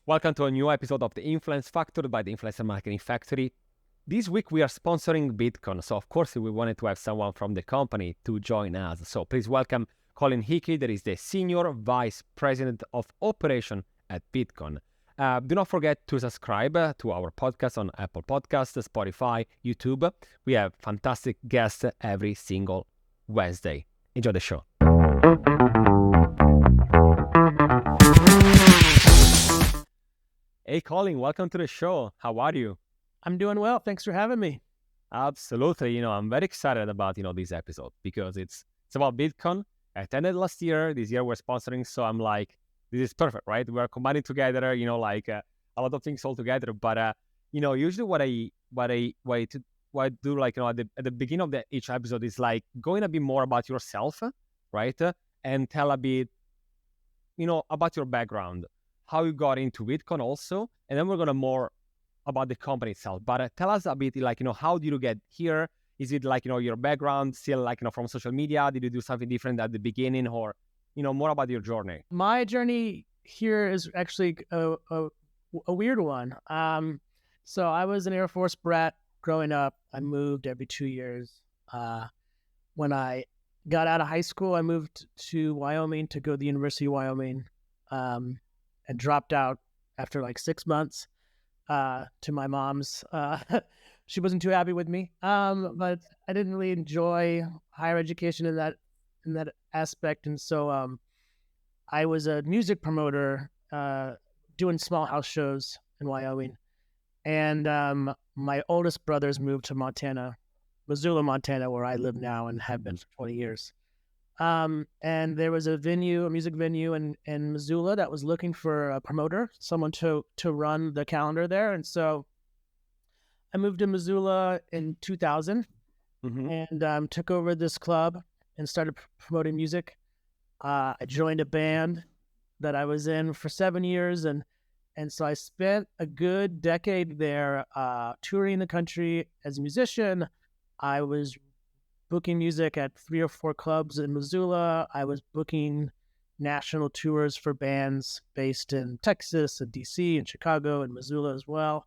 Welcome to a new episode of The Influence Factor by the Influencer Marketing Factory. This week we are sponsoring VidCon, so of course we wanted to have someone from the company to join us. So please welcome Colin Hickey, that is the Senior Vice President of Operation at VidCon. Do not forget to subscribe to our podcast on Apple Podcasts, Spotify, YouTube. We have fantastic guests every single Wednesday. Enjoy the show. Hey, Colin, welcome to the show. How are you? I'm doing well. Thanks for having me. Absolutely. I'm very excited about, this episode because it's about VidCon. I attended last year. This year we're sponsoring. So I'm like, this is perfect, right? We're combining together, a lot of things all together. But, usually what I do, like, at the beginning of each episode is like going a bit more about yourself, right? And tell a bit, about your background, how you got into VidCon also. And then we're going to more about the company itself. But tell us a bit, how did you get here? Is it your background still from social media? Did you do something different at the beginning, or, more about your journey? My journey here is actually a weird one. So I was an Air Force brat growing up. I moved every 2 years. When I got out of high school, I moved to Wyoming to go to the University of Wyoming, and dropped out after like 6 months. To my mom's, she wasn't too happy with me. But I didn't really enjoy higher education in that aspect, and so I was a music promoter, doing small house shows in Wyoming, and my oldest brothers moved to Missoula, Montana, where I live now and have been for 20 years. And there was a music venue in Missoula that was looking for a promoter, someone to run the calendar there. And so I moved to Missoula in 2000 and took over this club and started promoting music. I joined a band that I was in for 7 years. And so I spent a good decade there, touring the country as a musician. I was booking music at 3 or 4 clubs in Missoula. I was booking national tours for bands based in Texas and DC and Chicago and Missoula as well.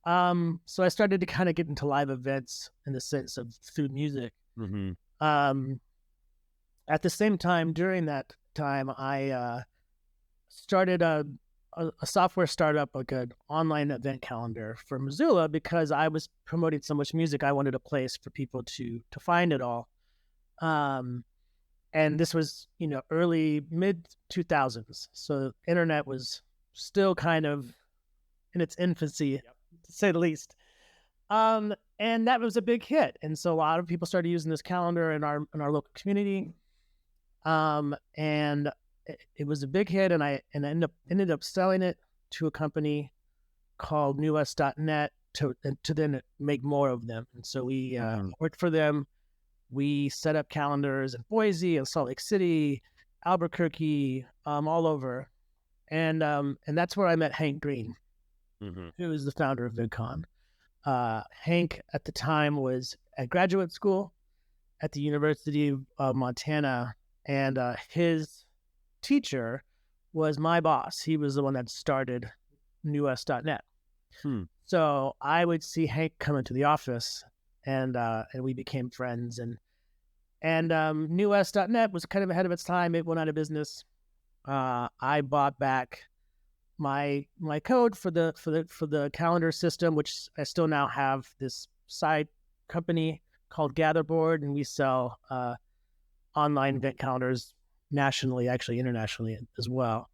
So I started to kind of get into live events in the sense of through music. At the same time, during that time, I started a software startup, like an online event calendar for Missoula, because I was promoting so much music. I wanted a place for people to find it all. And this was, early mid 2000s. So internet was still kind of in its infancy, to say the least. And that was a big hit. And so a lot of people started using this calendar in our local community. And it was a big hit, and I ended up selling it to a company called newest.net to then make more of them. And so we worked for them. We set up calendars in Boise and Salt Lake City, Albuquerque, all over. And that's where I met Hank Green, who is the founder of VidCon. Hank at the time was at graduate school at the University of Montana, and his teacher was my boss. He was the one that started newest.net. So I would see Hank come into the office, and we became friends. And newest.net was kind of ahead of its time. It went out of business. I bought back my code for the calendar system, which I still now have this side company called Gatherboard, and we sell online event calendars nationally, actually internationally as well.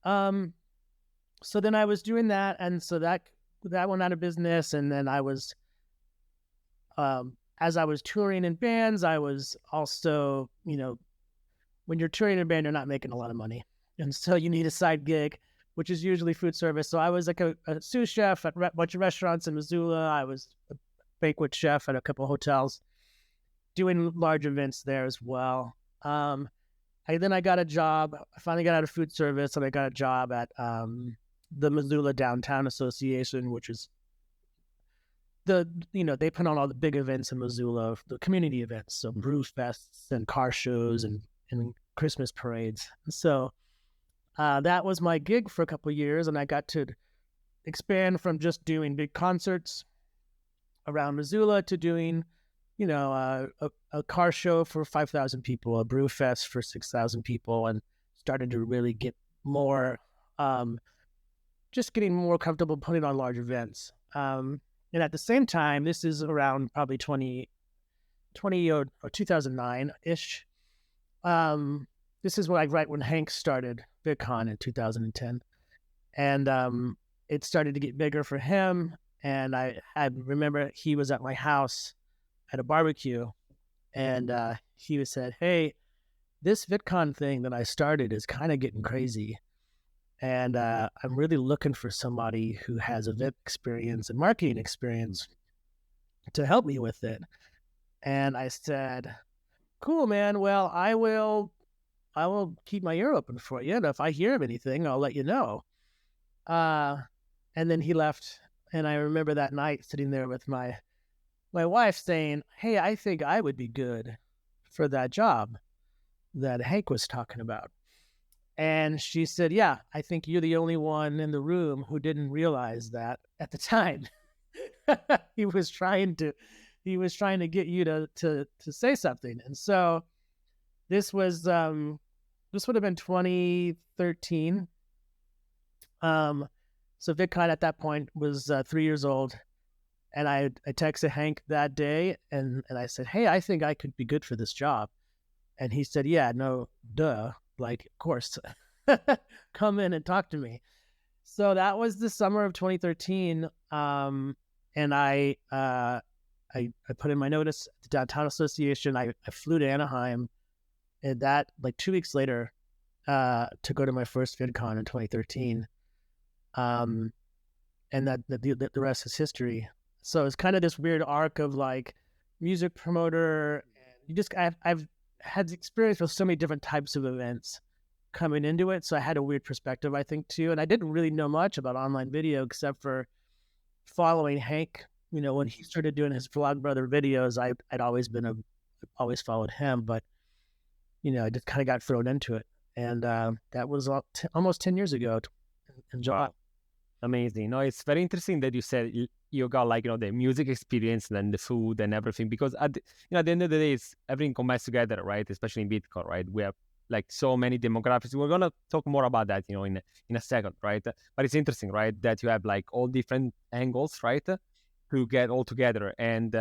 So then I was doing that, and so that went out of business. And then I was, as I was touring in bands, I was also, when you're touring in a band, you're not making a lot of money, and so you need a side gig, which is usually food service. So I was like a sous chef at a bunch of restaurants in Missoula. I was a banquet chef at a couple of hotels, doing large events there as well. Then I got a job. I finally got out of food service, and I got a job at the Missoula Downtown Association, which is they put on all the big events in Missoula, the community events, so brew fests and car shows and Christmas parades. So That was my gig for a couple of years, and I got to expand from just doing big concerts around Missoula to doing, a car show for 5,000 people, a brew fest for 6,000 people, and started to really get more, just getting more comfortable putting on large events. And at the same time, this is around probably 2020 or 2009-ish. This is right when Hank started VidCon in 2010. And it started to get bigger for him. And I remember he was at my house at a barbecue, and he said, "Hey, this VidCon thing that I started is kind of getting crazy. And I'm really looking for somebody who has event experience and marketing experience to help me with it." And I said, "Cool, man. Well, I will keep my ear open for you. And if I hear of anything, I'll let you know." And then he left. And I remember that night sitting there with my wife saying, "Hey, I think I would be good for that job that Hank was talking about." And she said, "Yeah, I think you're the only one in the room who didn't realize that at the time." he was trying to get you to say something. And so this was this would have been 2013. So VidCon at that point was 3 years old. And I texted Hank that day, and I said, "Hey, I think I could be good for this job." And he said, "Yeah, no, duh. Like, of course, come in and talk to me." So that was the summer of 2013. And I put in my notice at the Downtown Association. I flew to Anaheim, and that, like 2 weeks later, to go to my first VidCon in 2013. And that the rest is history. So it's kind of this weird arc of like music promoter. And I've had experience with so many different types of events coming into it. So I had a weird perspective, I think, too. And I didn't really know much about online video except for following Hank. When he started doing his Vlogbrother videos, I'd always followed him, but I just kind of got thrown into it. And that was almost 10 years ago in July. Wow. Amazing. No, it's very interesting that you said you got like, the music experience and then the food and everything, because at the end of the day, everything combines together, right? Especially in VidCon, right? We have like so many demographics. We're going to talk more about that, in a second, right? But it's interesting, right? That you have like all different angles, right? To get all together. And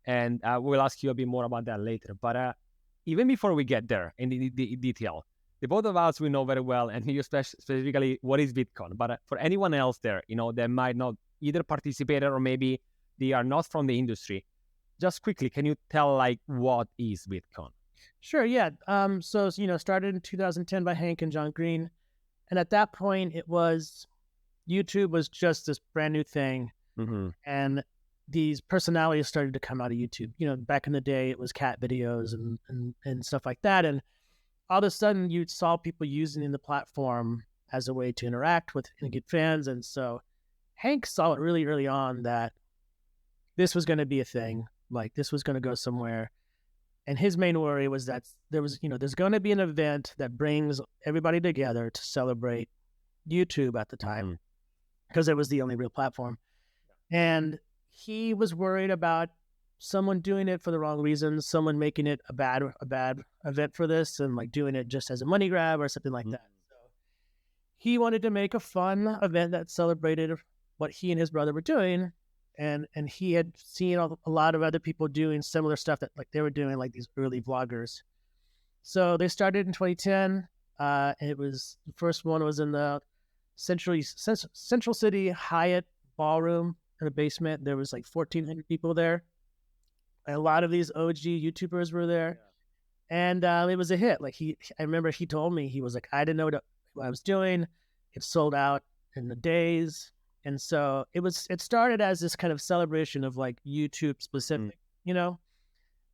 we'll ask you a bit more about that later. But even before we get there in the detail, the both of us, we know very well, and you specifically, what is VidCon. But for anyone else there, that might not either participate or maybe they are not from the industry, just quickly, can you tell like what is VidCon? Sure, yeah. So started in 2010 by Hank and John Green, and at that point, YouTube was just this brand new thing, and these personalities started to come out of YouTube. Back in the day, it was cat videos and stuff like that, and all of a sudden, you saw people using the platform as a way to interact with and get fans. And so Hank saw it really early on that this was going to be a thing, like this was going to go somewhere. And his main worry was that there's going to be an event that brings everybody together to celebrate YouTube at the time, because it was the only real platform. And he was worried about someone doing it for the wrong reasons, someone making it a bad event for this, and like doing it just as a money grab or something like that. So he wanted to make a fun event that celebrated what he and his brother were doing, and he had seen a lot of other people doing similar stuff that like they were doing, like these early vloggers. So they started in 2010. It was the first one was in the Central City Hyatt ballroom in the basement. There was like 1,400 people there. A lot of these OG YouTubers were there, and it was a hit. Like I remember he told me, he was like, I didn't know what I was doing. It sold out in the days, and so it started as this kind of celebration of like YouTube specific,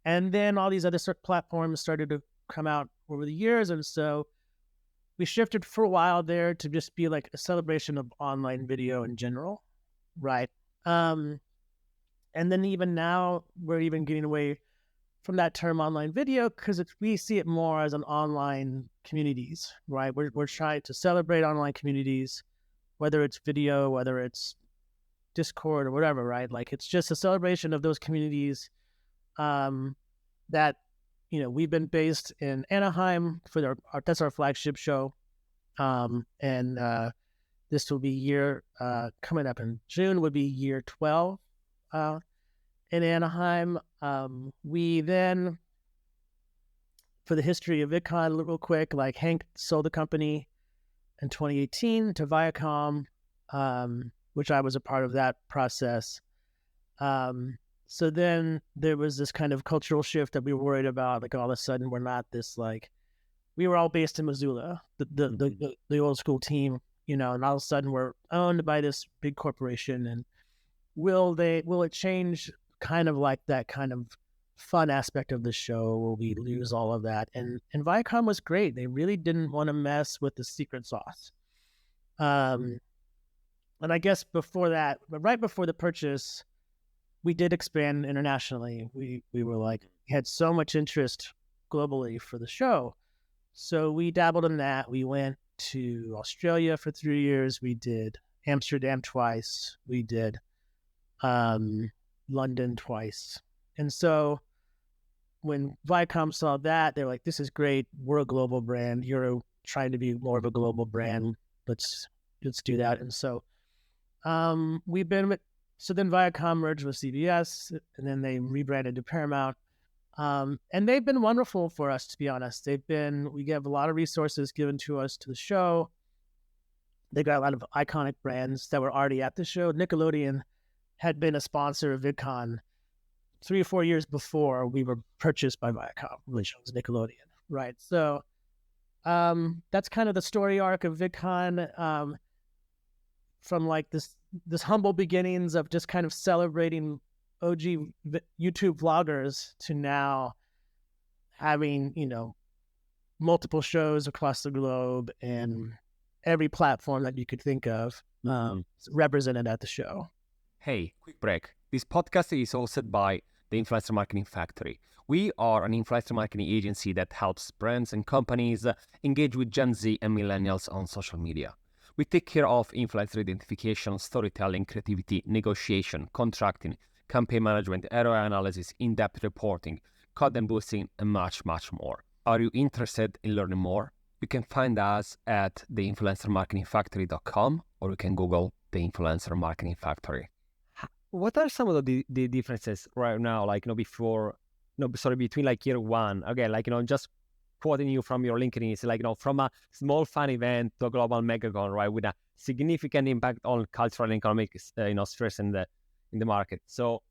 and then all these other platforms started to come out over the years, and so we shifted for a while there to just be like a celebration of online video in general, right? And then even now, we're even getting away from that term online video because we see it more as an online communities, right? We're trying to celebrate online communities, whether it's video, whether it's Discord or whatever, right? Like it's just a celebration of those communities that, we've been based in Anaheim for that's our flagship show. And this will be coming up in June would be year 12 in Anaheim. We then, for the history of VidCon, real quick, like Hank sold the company in 2018 to Viacom, which I was a part of that process. So then there was this kind of cultural shift that we were worried about. Like all of a sudden, we're not this like, we were all based in Missoula, the old school team, and all of a sudden we're owned by this big corporation. And will it change kind of like that kind of fun aspect of the show? Will we lose all of that? And Viacom was great. They really didn't want to mess with the secret sauce. And I guess before that, right before the purchase, we did expand internationally. We were like, had so much interest globally for the show. So we dabbled in that. We went to Australia for 3 years. We did Amsterdam twice. We did London twice. And so when Viacom saw that, they're like, this is great. We're a global brand. You're trying to be more of a global brand. Let's do that. And so so then Viacom merged with CBS, and then they rebranded to Paramount. And they've been wonderful for us, to be honest. We get a lot of resources given to us to the show. They got a lot of iconic brands that were already at the show. Nickelodeon had been a sponsor of VidCon 3 or 4 years before we were purchased by Viacom, which was Nickelodeon, right? So that's kind of the story arc of VidCon, from like this humble beginnings of just kind of celebrating OG YouTube vloggers to now having, multiple shows across the globe and every platform that you could think of represented at the show. Hey, quick break. This podcast is hosted by the Influencer Marketing Factory. We are an influencer marketing agency that helps brands and companies engage with Gen Z and millennials on social media. We take care of influencer identification, storytelling, creativity, negotiation, contracting, campaign management, ROI analysis, in-depth reporting, content boosting, and much, much more. Are you interested in learning more? You can find us at theinfluencermarketingfactory.com, or you can Google the Influencer Marketing Factory. What are some of the differences right now, between like year one? Again, just quoting you from your LinkedIn, it's like, from a small fun event to a global megacon, right, with a significant impact on cultural and economic, spheres in the market. So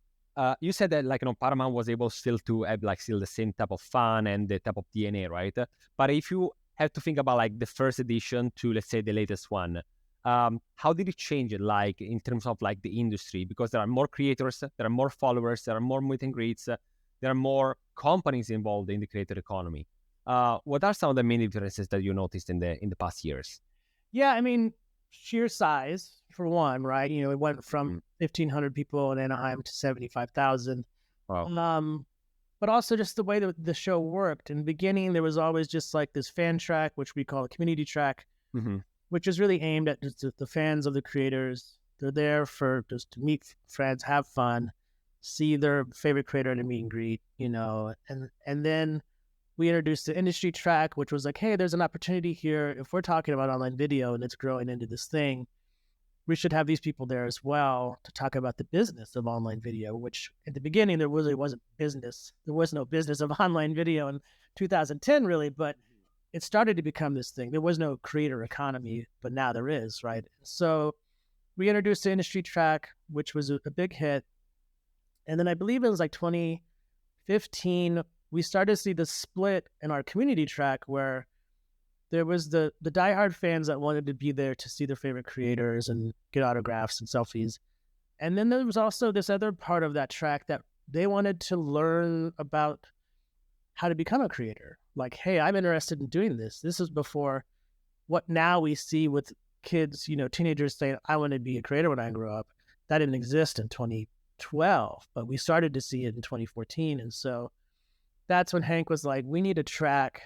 you said that Paramount was able still to have still the same type of fun and the type of DNA, right? But if you have to think about the first edition to, let's say, the latest one, how did it change it, in terms of the industry? Because there are more creators, there are more followers, there are more meet and greets, there are more companies involved in the creator economy. What are some of the main differences that you noticed in the past years? Yeah, I mean, sheer size for one, right? It went from 1,500 people in Anaheim to 75,000. Wow. But also just the way that the show worked. In the beginning, there was always just this fan track, which we call a community track, which is really aimed at just the fans of the creators. They're there for just to meet friends, have fun, see their favorite creator in a meet and greet, and then we introduced the industry track, which was like, hey, there's an opportunity here. If we're talking about online video and it's growing into this thing, we should have these people there as well to talk about the business of online video, which at the beginning, there really wasn't business. There was no business of online video in 2010, really, but it started to become this thing. There was no creator economy, but now there is, right? So we introduced the industry track, which was a big hit. And then I believe it was 2015, we started to see the split in our community track where there was the diehard fans that wanted to be there to see their favorite creators and get autographs and selfies. And then there was also this other part of that track that they wanted to learn about how to become a creator. Like, hey, I'm interested in doing this. This is before what now we see with kids, teenagers saying, I want to be a creator when I grow up. That didn't exist in 2012, but we started to see it in 2014. And so that's when Hank was like, we need a track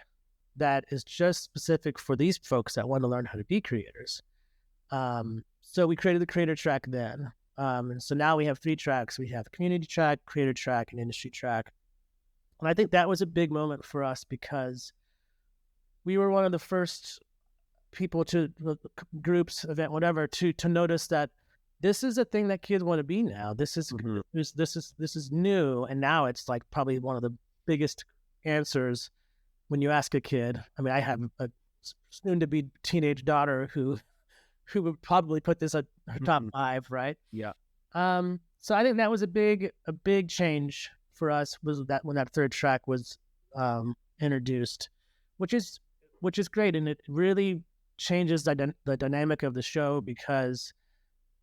that is just specific for these folks that want to learn how to be creators. So we created the creator track then. And so now we have 3 tracks. We have the community track, creator track, and industry track. And I think that was a big moment for us because we were one of the first people to groups, event, whatever, to notice that this is a thing that kids want to be now. This is new, and now it's like probably one of the biggest answers when you ask a kid. I mean, I have a soon-to-be teenage daughter who would probably put this at her top 5, right? Yeah. So I think that was a big change for us, was that when that 3rd track was introduced, which is great, and it really changes the dynamic of the show because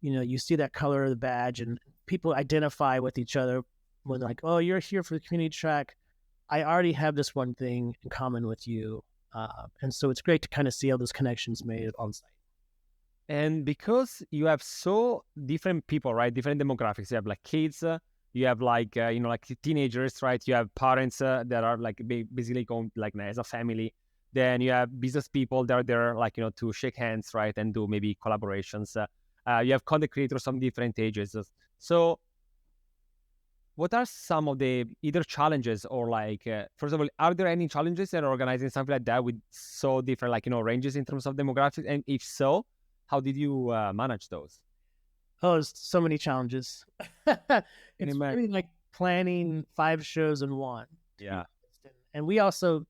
you see that color of the badge and people identify with each other when they're like, oh, you're here for the community track. I already have this one thing in common with you, and so it's great to kind of see all those connections made on site. And because you have so different people, right? Different demographics. You have like kids, you have like, like teenagers, right? You have parents that are like basically going like as a family. Then you have business people that are there like, to shake hands, right? And do maybe collaborations. You have content creators from different ages. So what are some of the either challenges or like, first of all, are there any challenges in organizing something like that with so different, like, ranges in terms of demographics? And if so, how did you manage those? Oh, there's so many challenges. It's really like planning 5 shows in one. Yeah. And we also,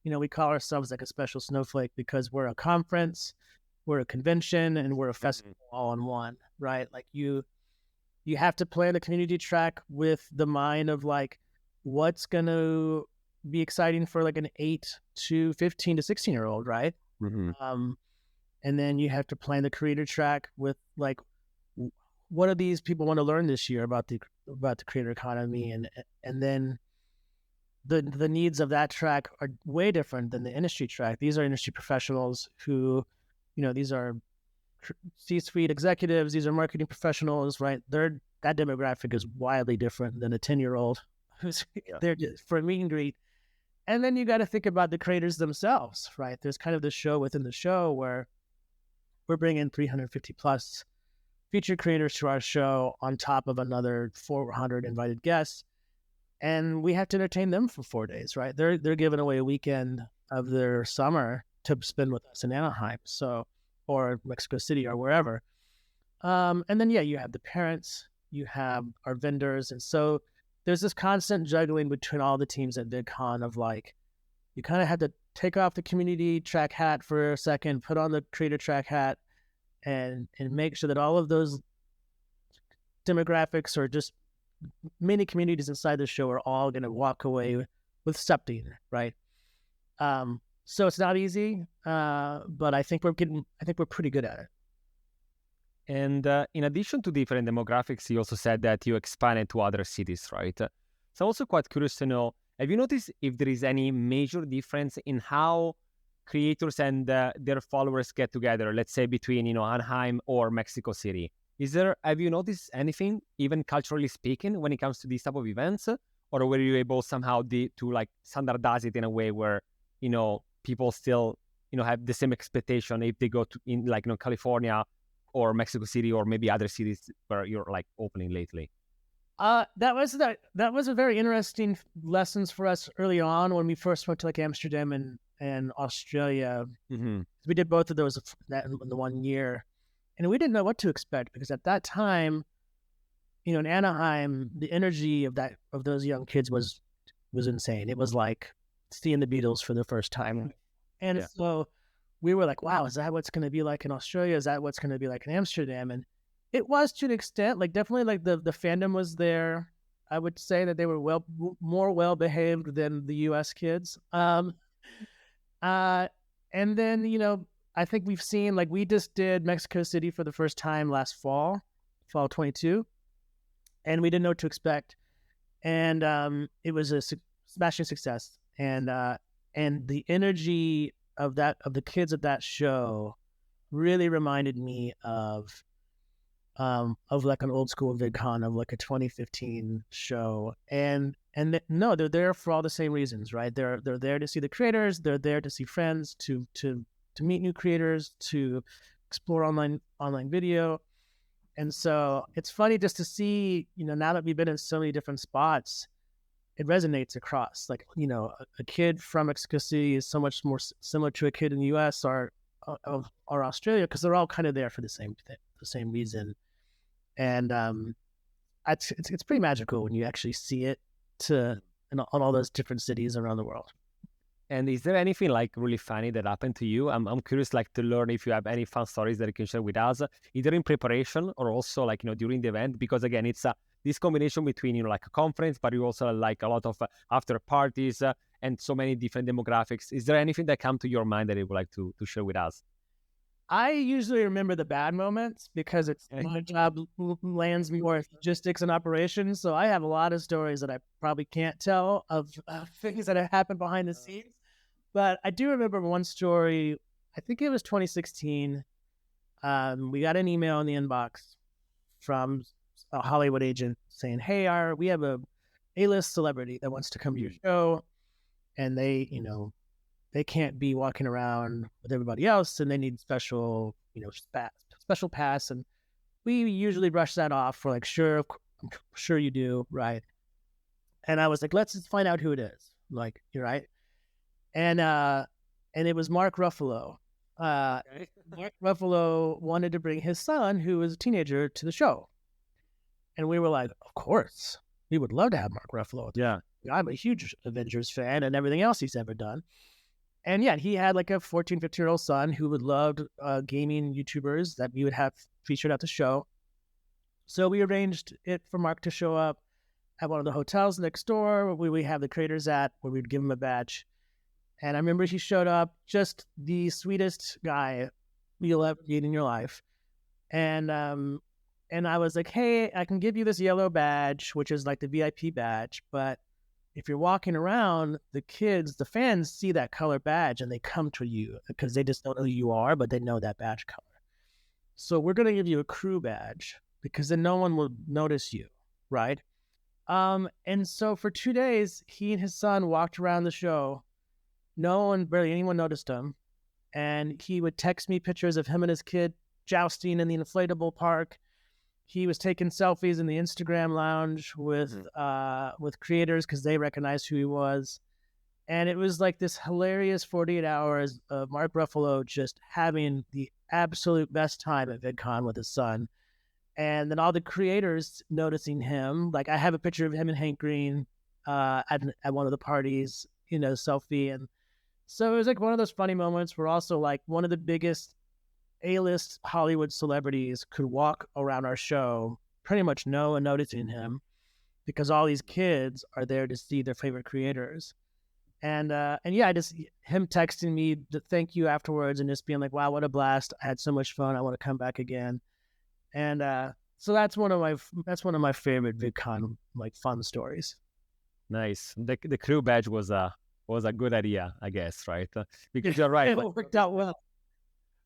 we call ourselves like a special snowflake because we're a conference, we're a convention, and we're a festival all in one, right? Like you have to plan the community track with the mind of like, what's going to be exciting for like an 8 to 15 to 16-year-old, right? And then you have to plan the creator track with like, what do these people want to learn this year about the creator economy, and then the needs of that track are way different than the industry track. These are industry professionals who, these are C-suite executives, these are marketing professionals, right? That demographic is wildly different than a 10-year-old who's there for a meet and greet. And then you got to think about the creators themselves, right? There's kind of this show within the show where we're bringing 350 plus featured creators to our show on top of another 400 invited guests. And we have to entertain them for 4 days, right? They're giving away a weekend of their summer to spend with us in Anaheim, or Mexico City or wherever. And then, you have the parents, you have our vendors. And so there's this constant juggling between all the teams at VidCon of like, you kind of have to take off the community track hat for a second, put on the creator track hat, and make sure that all of those demographics or just many communities inside the show are all going to walk away with something, right? So it's not easy, but I think we're pretty good at it. And in addition to different demographics, you also said that you expanded to other cities, right? So I'm also quite curious to know, have you noticed if there is any major difference in how creators and their followers get together, let's say between, Anaheim or Mexico City? Have you noticed anything, even culturally speaking, when it comes to these type of events? Or were you able somehow to like standardize it in a way where, people still, have the same expectation if they go to in like, California or Mexico City or maybe other cities where you're like opening lately? That was a very interesting lessons for us early on when we first went to like Amsterdam and Australia. We did both of those in the 1 year, and we didn't know what to expect because at that time, in Anaheim, the energy of those young kids was insane. It was like seeing the Beatles for the first time, and so we were like, "Wow, is that what's going to be like in Australia? Is that what's going to be like in Amsterdam?" And it was to an extent, like definitely like the fandom was there. I would say that they were more well behaved than the US kids. And then, I think we've seen, like we just did Mexico City for the first time last fall 22, and we didn't know what to expect. And it was a smashing success. And the energy of the kids at that show really reminded me of of like an old school VidCon of like a 2015 show, and no, they're there for all the same reasons, right? They're there to see the creators, they're there to see friends, to meet new creators, to explore online video. And so it's funny just to see, now that we've been in so many different spots, it resonates across. Like, a kid from Mexico City is so much more similar to a kid in the US or Australia, because they're all kind of there for the same thing, the same reason. And it's pretty magical when you actually see it on all those different cities around the world. And is there anything like really funny that happened to you? I'm curious, like, to learn if you have any fun stories that you can share with us, either in preparation or also like, during the event, because again, it's this combination between, like a conference, but you also like a lot of after parties and so many different demographics. Is there anything that come to your mind that you would like to share with us? I usually remember the bad moments because my job lands more logistics and operations. So I have a lot of stories that I probably can't tell of things that have happened behind the scenes. But I do remember one story. I think it was 2016. We got an email in the inbox from a Hollywood agent saying, "Hey, we have a A-list celebrity that wants to come to your show, and they can't be walking around with everybody else, and they need special pass." And we usually brush that off. We're like, "Sure, I'm sure you do, right?" And I was like, "Let's just find out who it is." Like, you're right. And it was Mark Ruffalo. Mark Ruffalo wanted to bring his son, who was a teenager, to the show. And we were like, "Of course, we would love to have Mark Ruffalo." Yeah. I'm a huge Avengers fan and everything else he's ever done. And yeah, he had like a 14, 15-year-old son who would love gaming YouTubers that we would have featured at the show. So we arranged it for Mark to show up at one of the hotels next door where we have the creators at, where we'd give him a badge. And I remember he showed up, just the sweetest guy you'll ever meet in your life. And I was like, "Hey, I can give you this yellow badge, which is like the VIP badge, but if you're walking around, the fans see that color badge and they come to you because they just don't know who you are, but they know that badge color. So we're going to give you a crew badge because then no one will notice you, right?" And so for 2 days, he and his son walked around the show. Barely anyone noticed him. And he would text me pictures of him and his kid jousting in the inflatable park. He was taking selfies in the Instagram lounge with creators because they recognized who he was. And it was like this hilarious 48 hours of Mark Ruffalo just having the absolute best time at VidCon with his son. And then all the creators noticing him. Like, I have a picture of him and Hank Green at one of the parties, selfie. And so it was like one of those funny moments where also like one of the biggest A-list Hollywood celebrities could walk around our show, pretty much no one noticing him, because all these kids are there to see their favorite creators. And yeah, him texting me to thank you afterwards and just being like, "Wow, what a blast! I had so much fun. I want to come back again." And so that's one of my favorite VidCon like fun stories. Nice. The crew badge was a good idea, I guess, right? Because you're right. It worked out well.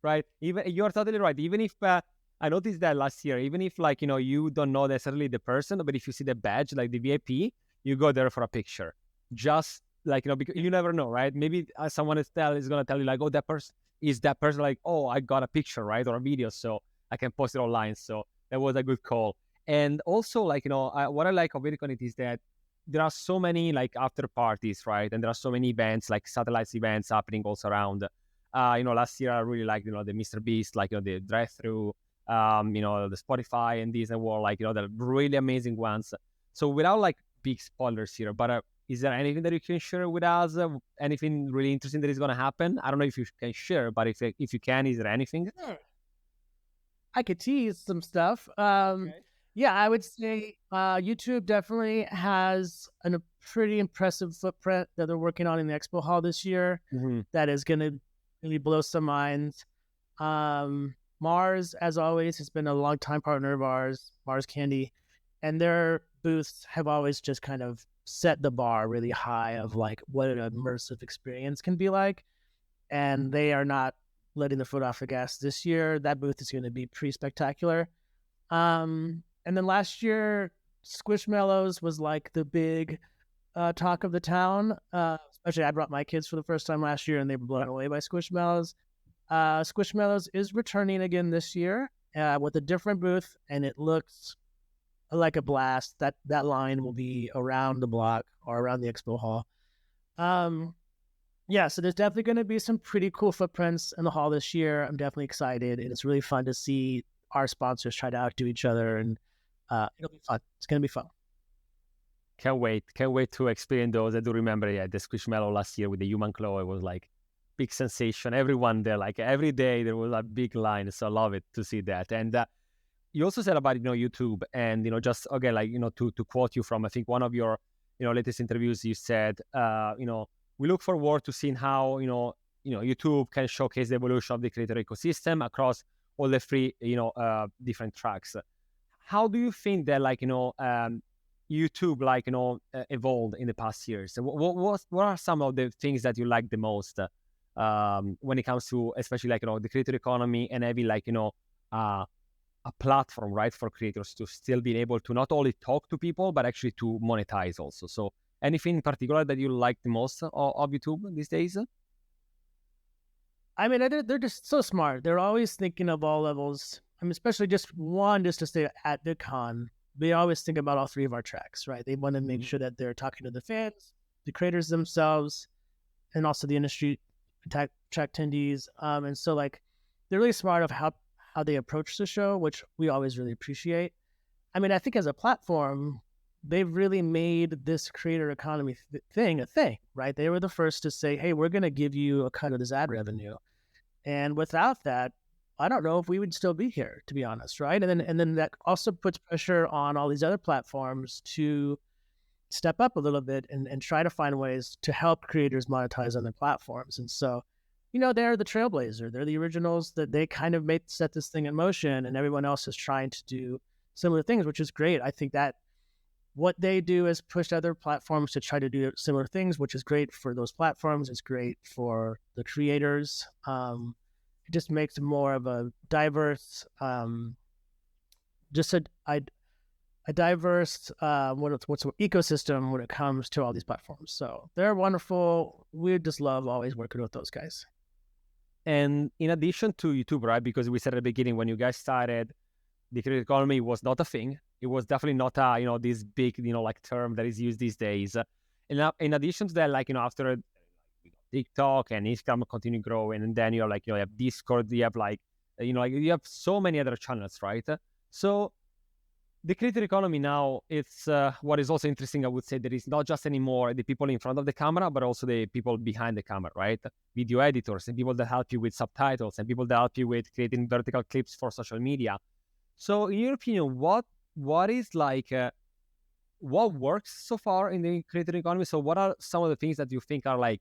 Right. Even you're totally right. Even if I noticed that last year, even if like, you don't know necessarily the person, but if you see the badge, like the VIP, you go there for a picture. Just like, because you never know, right? Maybe someone is going to tell you like, "Oh, that person like, oh, I got a picture, right? Or a video. So I can post it online." So that was a good call. And also like, what I like of VidCon is that there are so many like after parties, right? And there are so many events, like satellites events happening also around. Last year I really liked, the Mr. Beast, like, the drive-through, the Spotify and Disney World, like, the really amazing ones. So without like big spoilers here, but is there anything that you can share with us? Anything really interesting that is going to happen? I don't know if you can share, but if you can, is there anything? Sure. I could tease some stuff. Okay. Yeah, I would say YouTube definitely has a pretty impressive footprint that they're working on in the expo hall this year. Mm-hmm. That is going to really blow some minds. Mars, as always, has been a long-time partner of ours, Mars Candy, and their booths have always just kind of set the bar really high of like what an immersive experience can be like. And they are not letting the foot off the gas this year. That booth is going to be pretty spectacular. And then last year, Squishmallows was like the big talk of the town. Especially, I brought my kids for the first time last year, and they were blown away by Squishmallows. Squishmallows is returning again this year with a different booth, and it looks like a blast. That line will be around the block or around the expo hall. Yeah, so there's definitely going to be some pretty cool footprints in the hall this year. I'm definitely excited, and it's really fun to see our sponsors try to outdo each other, and it'll be fun. It's going to be fun. Can't wait to experience those. I do remember, the Squishmallow last year with the human claw. It was like big sensation. Everyone there, like every day, there was a big line. So I love it to see that. And you also said about YouTube, and just again, like to quote you from, I think, one of your latest interviews, you said we look forward to seeing how YouTube can showcase the evolution of the creator ecosystem across all the three different tracks. How do you think that YouTube evolved in the past years? What are some of the things that you like the most when it comes to especially the creator economy and having a platform, right, for creators to still be able to not only talk to people but actually to monetize also? So anything in particular that you like the most of YouTube these days? I mean, they're just so smart. They're always thinking of all levels. I mean, especially just to stay at VidCon. They always think about all three of our tracks, right? They want to make sure that they're talking to the fans, the creators themselves, and also the industry track attendees. And so they're really smart of how they approach the show, which we always really appreciate. I mean, I think as a platform, they've really made this creator economy thing a thing, right? They were the first to say, hey, we're going to give you a cut of this ad revenue. And without that, I don't know if we would still be here, to be honest, right? And then that also puts pressure on all these other platforms to step up a little bit and try to find ways to help creators monetize on their platforms. And so, they're the trailblazer. They're the originals, that they kind of set this thing in motion, and everyone else is trying to do similar things, which is great. I think that what they do is push other platforms to try to do similar things, which is great for those platforms. It's great for the creators. It just makes more of a diverse, diverse ecosystem when it comes to all these platforms. So they're wonderful. We just love always working with those guys. And in addition to YouTube, right? Because we said at the beginning, when you guys started, the creator economy was not a thing. It was definitely not a this big term that is used these days. And now, in addition to that, after TikTok and Instagram continue growing, and then you have Discord, you have you have so many other channels, right? So the creator economy now, it's what is also interesting, I would say, that it's not just anymore the people in front of the camera, but also the people behind the camera, right? Video editors and people that help you with subtitles and people that help you with creating vertical clips for social media. So in your opinion, what is what works so far in the creator economy? So what are some of the things that you think are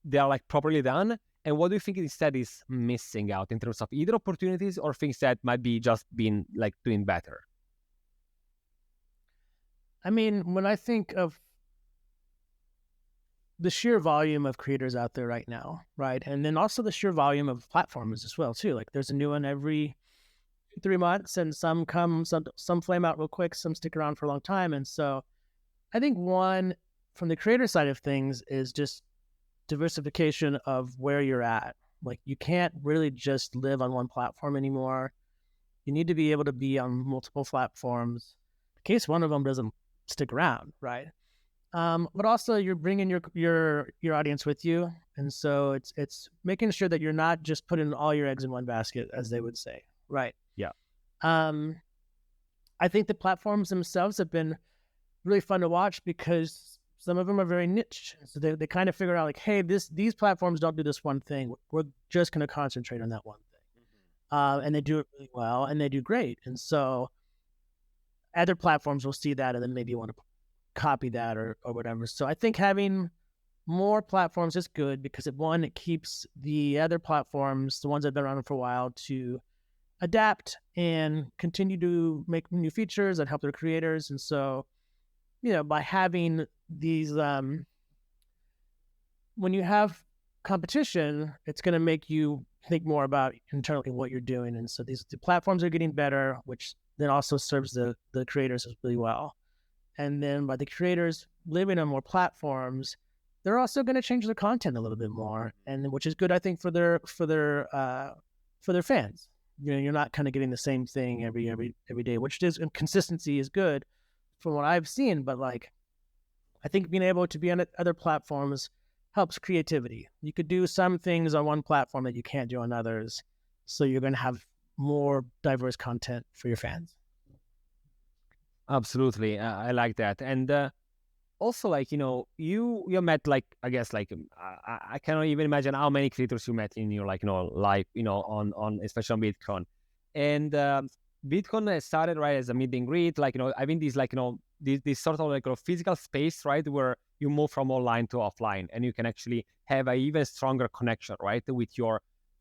they are properly done? And what do you think instead is missing out in terms of either opportunities or things that might be just being doing better? I mean, when I think of the sheer volume of creators out there right now, right? And then also the sheer volume of platforms as well, too. There's a new one every 3 months, and some flame out real quick, some stick around for a long time. And so I think one, from the creator side of things, is just diversification of where you're at. You can't really just live on one platform anymore. You need to be able to be on multiple platforms in case one of them doesn't stick around, right? But also you're bringing your audience with you, and so it's making sure that you're not just putting all your eggs in one basket, as they would say, right? Yeah. I think the platforms themselves have been really fun to watch because some of them are very niche. So they kind of figure out hey, these platforms don't do this one thing. We're just going to concentrate on that one thing. Mm-hmm. And they do it really well, and they do great. And so other platforms will see that and then maybe want to copy that or whatever. So I think having more platforms is good because it keeps the other platforms, the ones that have been around for a while, to adapt and continue to make new features that help their creators. And so, by having these, when you have competition, it's going to make you think more about internally what you're doing. And so the platforms are getting better, which then also serves the creators really well. And then by the creators living on more platforms, they're also going to change their content a little bit more, and which is good, I think, for their fans. You're not kind of getting the same thing every day, which is, and consistency is good from what I've seen. But like, I think being able to be on other platforms helps creativity. You could do some things on one platform that you can't do on others, so you're going to have more diverse content for your fans. Absolutely, I like that. And also, like, you met, like, I guess, like, I cannot even imagine how many creators you met in your, like, life, on especially on VidCon. And VidCon started, right, as a meet and greet, like, I mean, these, like, this sort of like a physical space, right, where you move from online to offline, and you can actually have a even stronger connection, right, with your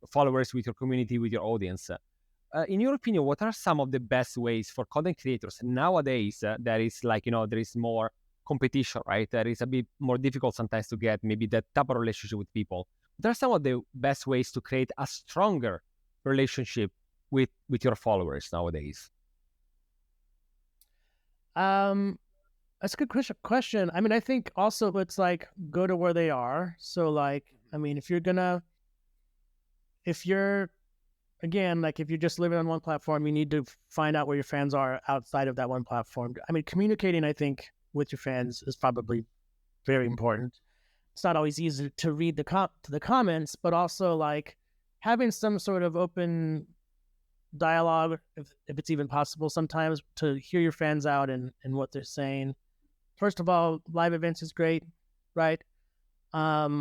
followers, with your community, with your audience. In your opinion, what are some of the best ways for content creators nowadays that is, like, there is more competition, right? That is a bit more difficult sometimes to get maybe that type of relationship with people. What are some of the best ways to create a stronger relationship with your followers nowadays? That's a good question. I mean, I think also it's like go to where they are. So like, I mean, if you're again, like if you're just living on one platform, you need to find out where your fans are outside of that one platform. I mean, communicating, I think, with your fans is probably very important. It's not always easy to read the comments, but also like having some sort of open dialogue, if it's even possible sometimes, to hear your fans out and what they're saying. First of all, live events is great, right? I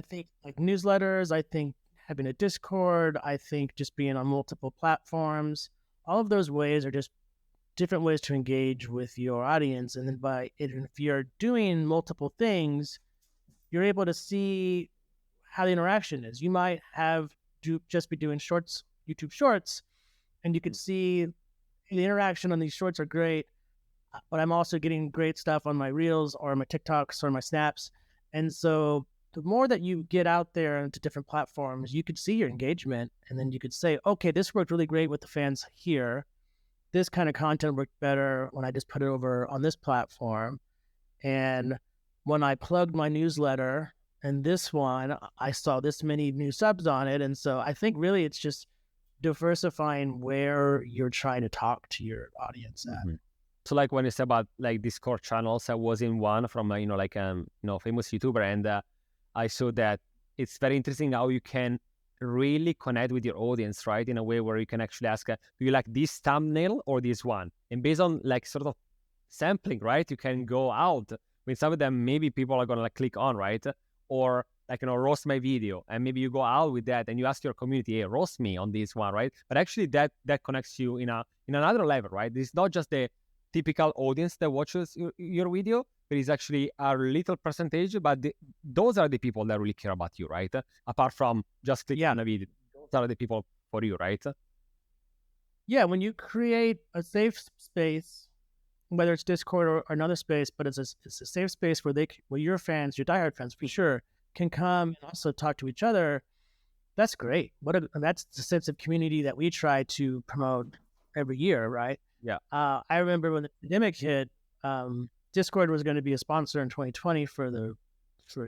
think like newsletters, I think having a Discord, I think just being on multiple platforms, all of those ways are just different ways to engage with your audience. And then if you're doing multiple things, you're able to see how the interaction is. You might just be doing shorts, YouTube shorts, and you can see the interaction on these shorts are great, but I'm also getting great stuff on my reels or my TikToks or my snaps. And so the more that you get out there into different platforms, you could see your engagement, and then you could say, okay, this worked really great with the fans here. This kind of content worked better when I just put it over on this platform. And when I plugged my newsletter and this one, I saw this many new subs on it. And so I think really it's just diversifying where you're trying to talk to your audience at. Mm-hmm. So like when it's about like Discord channels, I was in one from famous YouTuber, and I saw that it's very interesting how you can really connect with your audience, right? In a way where you can actually ask, do you like this thumbnail or this one? And based on like sort of sampling, right? You can go out with some of them, maybe people are going to like click on, right? Or like, roast my video. And maybe you go out with that and you ask your community, hey, roast me on this one, right? But actually that connects you in another level, right? It's not just the typical audience that watches your video, but it's actually a little percentage, but those are the people that really care about you, right? Apart from just clicking on a video, those are the people for you, right? Yeah, when you create a safe space, whether it's Discord or another space, but it's a safe space where your fans, your diehard fans for sure, can come and also talk to each other. That's great. That's the sense of community that we try to promote every year, right? Yeah. I remember when the pandemic hit, Discord was going to be a sponsor in 2020 for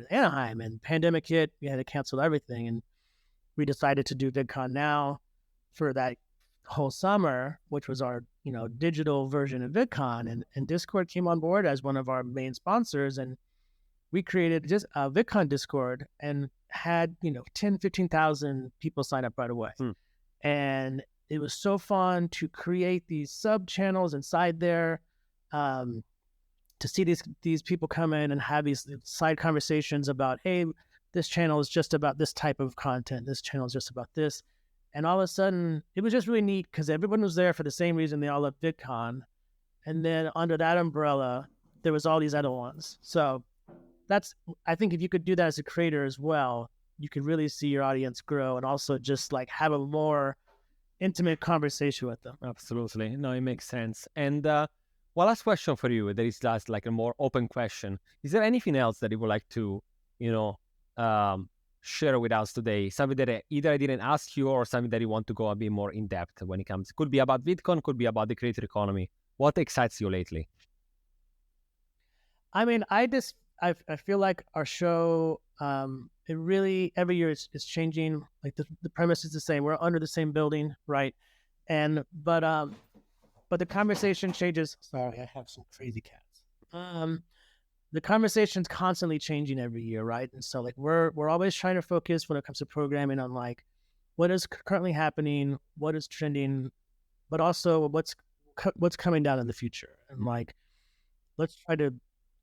Anaheim, and pandemic hit, we had to cancel everything, and we decided to do VidCon now for that whole summer, which was our digital version of VidCon, and Discord came on board as one of our main sponsors, and we created just a VidCon Discord and had 10,000-15,000 people sign up right away. And it was so fun to create these sub channels inside there, to see these people come in and have these side conversations about, hey, this channel is just about this type of content, this channel is just about this. And all of a sudden, it was just really neat because everyone was there for the same reason they all loved VidCon. And then under that umbrella, there was all these other ones. So I think if you could do that as a creator as well, you could really see your audience grow and also just like have a more intimate conversation with them. Absolutely. No, it makes sense. And one last question for you. There is just like a more open question. Is there anything else that you would like to, share with us today? Something that either I didn't ask you or something that you want to go a bit more in depth when it comes. Could be about VidCon, could be about the creator economy. What excites you lately? I mean, I feel like our show, it really every year it's changing. Like the premise is the same. We're under the same building, right? And but the conversation changes. Sorry, I have some crazy cats. The conversation's constantly changing every year, right? And so like we're always trying to focus when it comes to programming on like what is currently happening, what is trending, but also what's coming down in the future. And like let's try to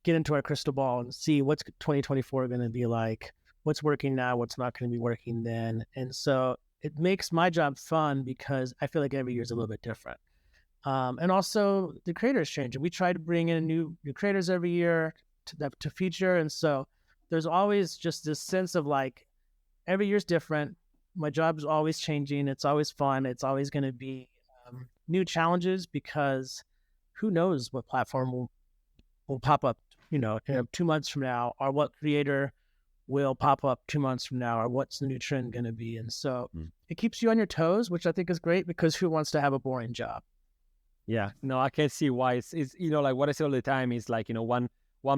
get into our crystal ball and see what's 2024 going to be like, what's working now, what's not going to be working then. And so it makes my job fun because I feel like every year is a little bit different. And also the creators change. We try to bring in new creators every year to feature. And so there's always just this sense of like every year's different. My job is always changing. It's always fun. It's always going to be new challenges because who knows what platform will pop up, 2 months from now, or what creator will pop up 2 months from now, or what's the new trend going to be. And so it keeps you on your toes, which I think is great because who wants to have a boring job? Yeah, no, I can see why it's like what I say all the time is like, 1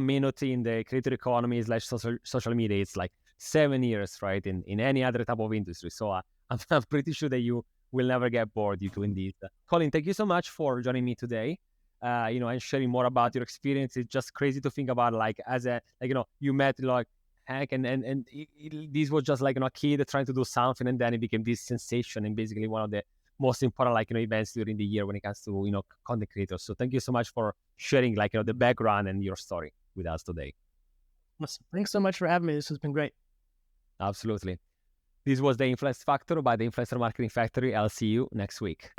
minute in the creator economy is like social media. It's like 7 years, right? In any other type of industry. So I'm pretty sure that you will never get bored doing this. Colin, thank you so much for joining me today. And sharing more about your experience. It's just crazy to think about like as a, like, you met like Hank and this was just like, a kid trying to do something and then it became this sensation and basically one of the most important like, events during the year when it comes to, content creators. So thank you so much for sharing like, the background and your story with us today. Listen, thanks so much for having me. This has been great. Absolutely. This was the Influence Factor by the Influencer Marketing Factory. I'll see you next week.